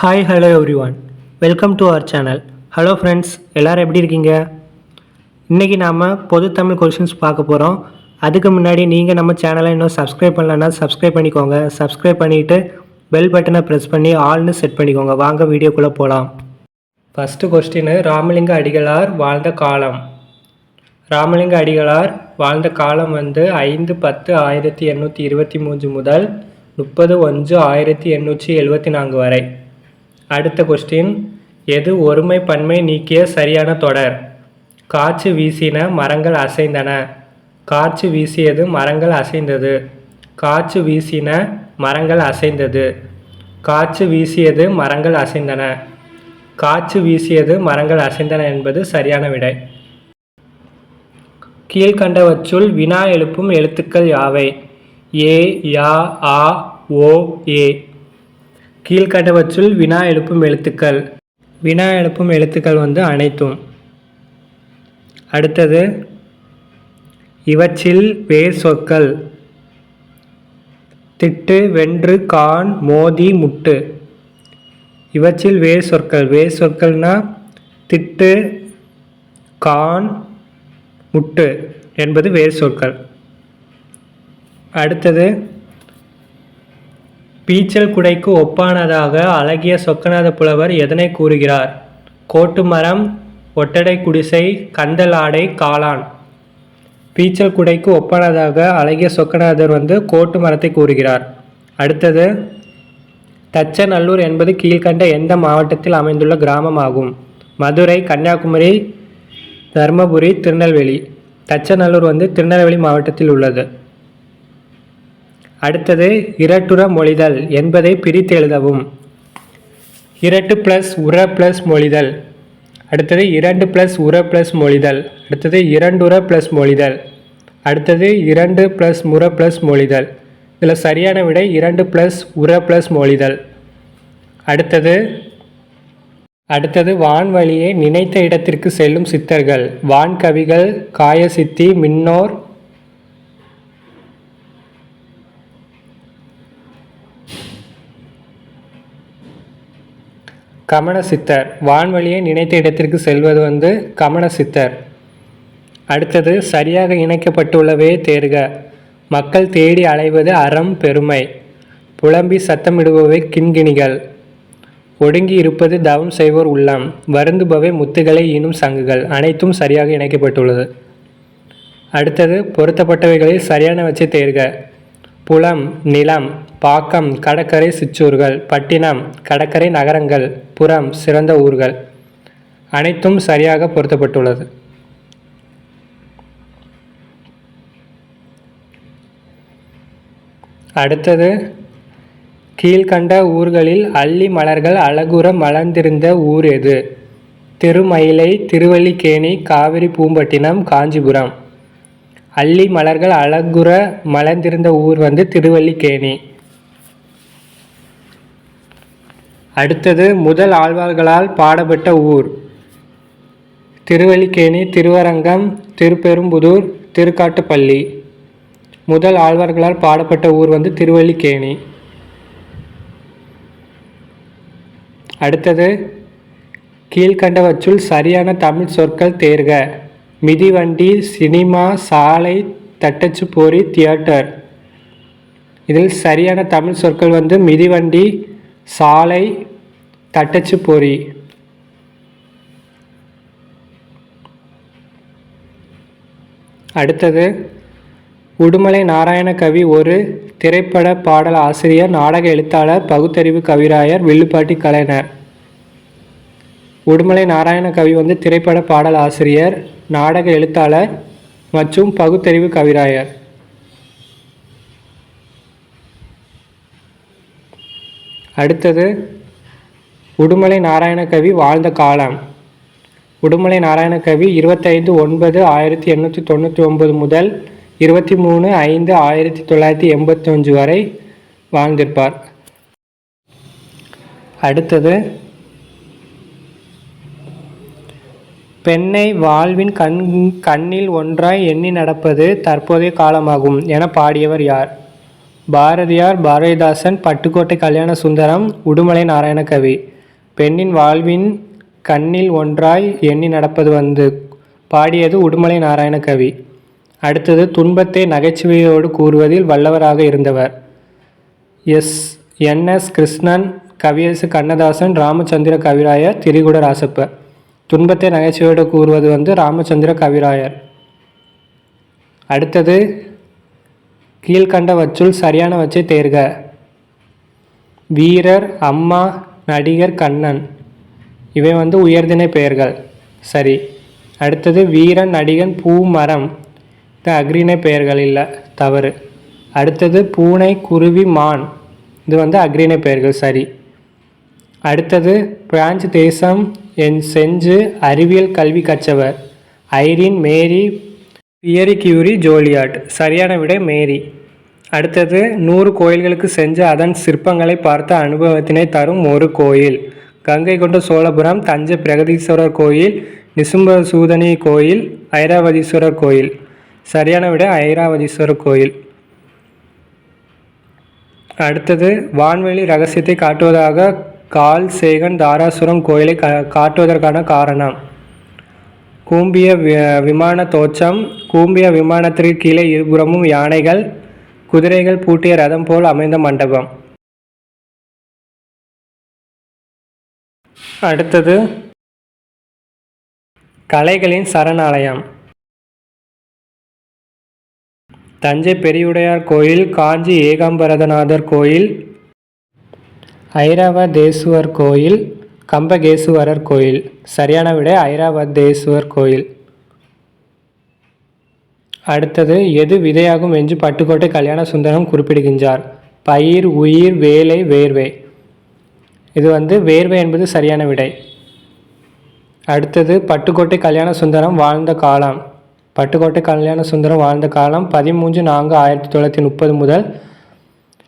Hi hello everyone, welcome to our channel. Hello friends, எல்லோரும் எப்படி இருக்கீங்க? இன்றைக்கி நாம் பொது தமிழ் கொஷின்ஸ் பார்க்க போகிறோம். அதுக்கு முன்னாடி நீங்கள் நம்ம சேனலை இன்னும் சப்ஸ்கிரைப் பண்ணலன்னா சப்ஸ்கிரைப் பண்ணிக்கோங்க. சப்ஸ்கிரைப் பண்ணிவிட்டு பெல் பட்டனை ப்ரெஸ் பண்ணி ஆல்னு செட் பண்ணிக்கோங்க. வாங்க வீடியோக்குள்ளே போகலாம். ஃபஸ்ட்டு கொஸ்டின், ராமலிங்க அடிகளார் வாழ்ந்த காலம். ராமலிங்க அடிகளார் வாழ்ந்த காலம் 5-10-1823 முதல் 30-1-1874 வரை. அடுத்த கொஸ்டின், எது ஒருமை பன்மை நீக்கிய சரியான தொடர்? காற்று வீசின, மரங்கள் அசைந்தன. காற்று வீசியது, மரங்கள் அசைந்தது. காற்று வீசின, மரங்கள் அசைந்தது. காற்று வீசியது, மரங்கள் அசைந்தன. காற்று வீசியது, மரங்கள் அசைந்தன என்பது சரியான விடை. கீழ்கண்டவற்றுள் வினா எழுப்பும் எழுத்துக்கள் யாவை? ஏ, யா, ஆ, ஓ, ஏ. கீழ்கண்டவற்றுள் வினா எழுப்பும் எழுத்துக்கள். வினா எழுப்பும் எழுத்துக்கள் அனைத்தும். அடுத்தது, இவற்றில் வேர் சொற்கள். திட்டு, வென்று, கான், மோதி, முட்டு. இவற்றில் வேர் சொற்கள். வேர் சொற்கள்னா திட்டு, கான், முட்டு என்பது வேர் சொற்கள். அடுத்தது, பீச்சல் குடைக்கு ஒப்பானதாக அழகிய சொக்கநாத புலவர் எதனை கூறுகிறார்? கோட்டு மரம், ஒட்டடை குடிசை, கந்தல் ஆடை, காளான். பீச்சல் குடைக்கு ஒப்பானதாக அழகிய சொக்கநாதர் கோட்டு மரத்தை கூறுகிறார். அடுத்தது, தச்சநல்லூர் என்பது கீழ்கண்ட எந்த மாவட்டத்தில் அமைந்துள்ள கிராமமாகும்? மதுரை, கன்னியாகுமரி, தர்மபுரி, திருநெல்வேலி. தச்சநல்லூர் திருநெல்வேலி மாவட்டத்தில் உள்ளது. அடுத்தது, இரட்டுற மொழிதல் என்பதை பிரித்து எழுதவும். இரட்டு ப்ளஸ் உர ப்ளஸ் மொழிதல். அடுத்தது, 2 ப்ளஸ் உர ப்ளஸ் மொழிதல். அடுத்தது, இரண்டுற ப்ளஸ் மொழிதல். அடுத்தது, 2 ப்ளஸ் முற ப்ளஸ் மொழிதல். இதில் சரியான விடை 2 ப்ளஸ் உர ப்ளஸ் மொழிதல். அடுத்தது, வான்வழியே நினைத்த இடத்திற்கு செல்லும் சித்தர்கள். வான்கவிகள், காயசித்தி, மின்னோர். கமனசித்தர். வான்வழியை நினைத்த இடத்திற்கு செல்வது கமனசித்தர். அடுத்தது, சரியாக இணைக்கப்பட்டுள்ளவே தேர்க. மக்கள் தேடி அலைவது அறம் பெருமை. புலம்பி சத்தமிடுபவை கிண்கிணிகள். ஒடுங்கி இருப்பது தவம் செய்வோர் உள்ளம். வருந்துபவை முத்துகளை ஈனும் சங்குகள். அனைத்தும் சரியாக இணைக்கப்பட்டுள்ளது. அடுத்தது, பொருத்தப்பட்டவைகளில் சரியானவற்றை தேர்க. புலம், நிலம். பாக்கம், கடற்கரை சிற்றூர்கள். பட்டினம், கடற்கரை நகரங்கள். புறம், சிறந்த ஊர்கள். அனைத்தும் சரியாக பொருத்தப்பட்டுள்ளது. அடுத்தது, கீழ்கண்ட ஊர்களில் அல்லி மலர்கள் அழகுற மலர்ந்திருந்த ஊர் எது? திருமயிலை, திருவல்லிக்கேணி, காவிரி பூம்பட்டினம், காஞ்சிபுரம். அல்லி மலர்கள் அழகுற மலர்ந்திருந்த ஊர் திருவல்லிக்கேணி. அடுத்தது, முதல் ஆழ்வார்களால் பாடப்பட்ட ஊர். திருவல்லிக்கேணி, திருவரங்கம், திருப்பெரும்புதூர், திருக்காட்டுப்பள்ளி. முதல் ஆழ்வார்களால் பாடப்பட்ட ஊர் திருவல்லிக்கேணி. அடுத்தது, கீழ்கண்டவற்றுள் சரியான தமிழ் சொற்கள் தேர்க. மிதிவண்டி, சினிமா, சாலை, தட்டச்சு போரி, தியேட்டர். இதில் சரியான தமிழ் சொற்கள் மிதிவண்டி, சாலை, தட்டச்சு போரி. அடுத்தது, உடுமலை நாராயண கவி ஒரு திரைப்பட பாடல் ஆசிரியர், நாடக எழுத்தாளர், பகுத்தறிவு கவிராயர், வில்லுப்பாட்டி கலைஞர். உடுமலை நாராயண கவி திரைப்பட பாடல் ஆசிரியர், நாடக எழுத்தாளர் மற்றும் பகுத்தறிவு கவிராயர். அடுத்தது, உடுமலை நாராயண கவி வாழ்ந்த காலம். உடுமலை நாராயண கவி 25-9-1899 முதல் 23-5-1985 வரை வாழ்ந்திருப்பார். அடுத்தது, பெண்ணை வாழ்வின் கண்ணில் ஒன்றாய் எண்ணி நடப்பது தற்போதைய காலமாகும் என பாடியவர் யார்? பாரதியார், பாரதிதாசன், பட்டுக்கோட்டை கல்யாண சுந்தரம், உடுமலை நாராயணகவி. பெண்ணின் வாழ்வின் கண்ணில் ஒன்றாய் எண்ணி நடப்பது வந்து பாடியது உடுமலை நாராயணகவி. அடுத்தது துன்பத்தை நகைச்சுவையோடு கூறுவதில் வல்லவராக இருந்தவர் என்.எஸ். கிருஷ்ணன், கவியரசு கண்ணதாசன், ராமச்சந்திர கவிராயர், திரிகுட ராசப்பர். துன்பத்தை நகைச்சுவையோடு கூறுவது வந்து ராமச்சந்திர கவிராயர். அடுத்தது கீழ்கண்டவற்றுள் சரியானவற்றை தேர்க. வீரர், அம்மா, நடிகர், கண்ணன். இவை வந்து உயர்திணை பெயர்கள். சரி. அடுத்தது வீரன், நடிகன், பூ, மரம். இது அக்ரிணை பெயர்கள் இல்லை, தவறு. அடுத்தது பூனை, குருவி, மான். இது வந்து அக்ரிணை பெயர்கள். சரி. அடுத்தது பிரான்ஸ் தேசம் என் செஞ்சு அறிவியல் கல்வி கற்றவர் ஐரின், மேரி, பியரி கியூரி, ஜோலியாட். சரியான விடை மேரி. அடுத்தது 100 கோயில்களுக்கு சென்று அதன் சிற்பங்களை பார்த்த அனுபவத்தினை தரும் ஒரு கோயில். கங்கை கொண்ட சோழபுரம், தஞ்சை பிரகதீஸ்வரர் கோயில், நிசும்பசூதனி கோயில், ஐராவதீஸ்வரர் கோயில். சரியான விட ஐராவதீஸ்வரர் கோயில். அடுத்தது வான்வெளி ரகசியத்தை காட்டுவதாக கால் சேகன் தாராசுரம் கோயிலை காட்டுவதற்கான காரணம். கூம்பிய விமான தோற்றம். கூம்பிய விமானத்திற்கு கீழே இருபுறமும் யானைகள், குதிரைகள் பூட்டிய ரதம் போல் அமைந்த மண்டபம். அடுத்தது கலைகளின் சரணாலயம். தஞ்சை பெரியுடையார் கோயில், காஞ்சி ஏகாம்பரநாதர் கோயில், ஐராவதேசுவர் கோயில், கம்பகேசுவரர் கோயில். சரியான விடை ஐராவதேசுவர் கோயில். அடுத்தது எது விதையாகும் என்று பட்டுக்கோட்டை கல்யாண சுந்தரம் குறிப்பிடுகின்றார். பயிர், உயிர், வேலை, வேர்வை. இது வந்து வேர்வை என்பது சரியான விடை. அடுத்தது பட்டுக்கோட்டை கல்யாண சுந்தரம் வாழ்ந்த காலம். பட்டுக்கோட்டை கல்யாண சுந்தரம் வாழ்ந்த காலம் 13/4/1930 முதல்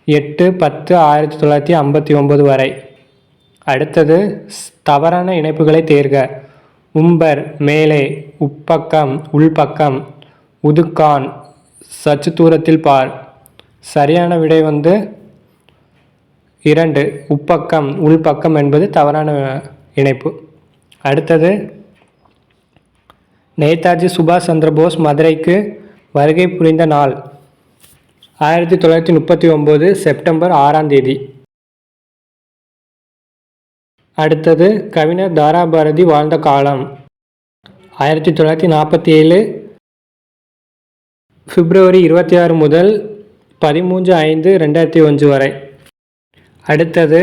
8/10/1959 வரை. அடுத்தது தவறான இணைப்புகளை தேர்க. உம்பர், மேலே, உப்பக்கம், உள்பக்கம், உதுக்கான், சற்று தூரத்தில் பார். சரியான விடை வந்து 2, உப்பக்கம், உள்பக்கம் என்பது தவறான இணைப்பு. அடுத்தது நேதாஜி சுபாஷ் சந்திரபோஸ் மதுரைக்கு வருகை புரிந்த நாள் 1939 செப்டம்பர் 6 அடுத்தது கவிஞர் தாராபாரதி வாழ்ந்த காலம் 1947 பிப்ரவரி 26 முதல் 13/5/2001 வரை. அடுத்தது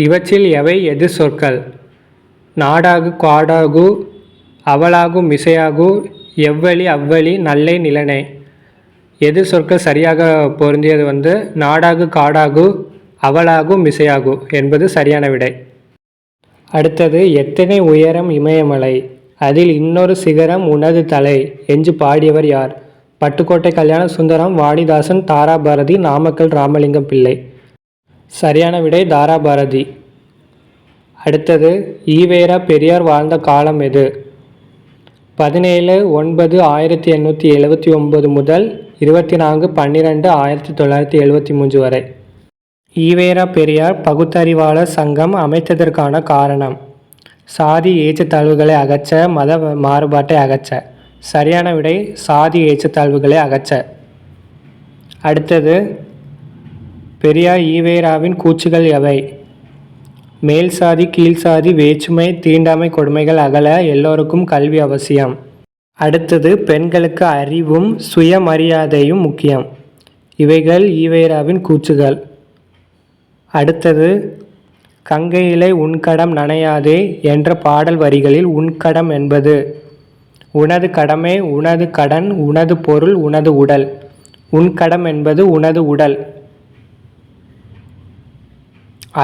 இவற்றில் எவை எது சொற்கள்? நாடாகு, காடாகு, அவளாகு, மிசையாகு, எவ்வழி, அவ்வழி, நல்லை, நிலனே. எது சொற்கள் சரியாக பொருந்தியது வந்து நாடாகு, காடாகு, அவளாகு, மிசையாகு என்பது சரியான விடை. அடுத்தது எத்தனை உயரம் இமயமலை, அதில் இன்னொரு சிகரம் உனது தலை என்று பாடியவர் யார்? பட்டுக்கோட்டை கல்யாண சுந்தரம், வாணிதாசன், தாராபாரதி, நாமக்கல் ராமலிங்கம் பிள்ளை. சரியான விடை தாராபாரதி. அடுத்தது ஈவேரா பெரியார் வாழ்ந்த காலம் எது? 17/9/1879 முதல் 24/12/1973 வரை. ஈவேரா பெரியார் பகுத்தறிவாளர் சங்கம் அமைத்ததற்கான காரணம் சாதி ஏற்றத்தாழ்வுகளை அகற்ற, மத மாறுபாட்டை அகற்ற. சரியான விடை சாதி ஏற்றத்தாழ்வுகளை அகற்ற. அடுத்தது பெரியார் ஈவேராவின் கூற்றுகள் எவை? மேல் சாதி, கீழ் சாதி, வேற்றுமை, தீண்டாமை, கொடுமைகள் அகல, எல்லோருக்கும் கல்வி அவசியம். அடுத்தது பெண்களுக்கு அறிவும் சுயமரியாதையும் முக்கியம். இவைகள் ஈவேராவின் கூற்றுகள். அடுத்தது கங்கையிலே உன்கடம் நனையாதே என்ற பாடல் வரிகளில் உன்கடம் என்பது உனது கடமை, உனது கடன், உனது பொருள், உனது உடல். உன்கடம் என்பது உனது உடல்.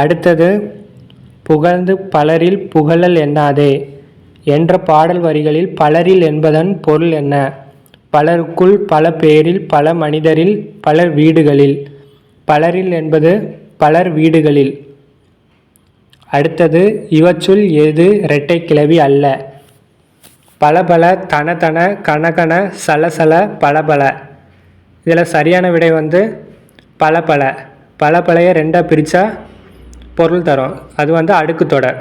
அடுத்தது புகழ்ந்து பலரில் புகழல் எண்ணாதே என்ற பாடல் வரிகளில் பலரில் என்பதன் பொருள் என்ன? பலருக்குள், பல பேரில், பல மனிதரில், பலர் வீடுகளில். பலரில் என்பது பலர் வீடுகளில். அடுத்தது இவற்றுள் எது இரட்டை கிளவி அல்ல? பலபல, தன கனகன, சலசல, பலபல. இதில் சரியான விடை வந்து பல பல பல பழைய ரெண்டாக பிரித்தா பொருள் தரும். அது வந்து அடுக்கு தொடர்.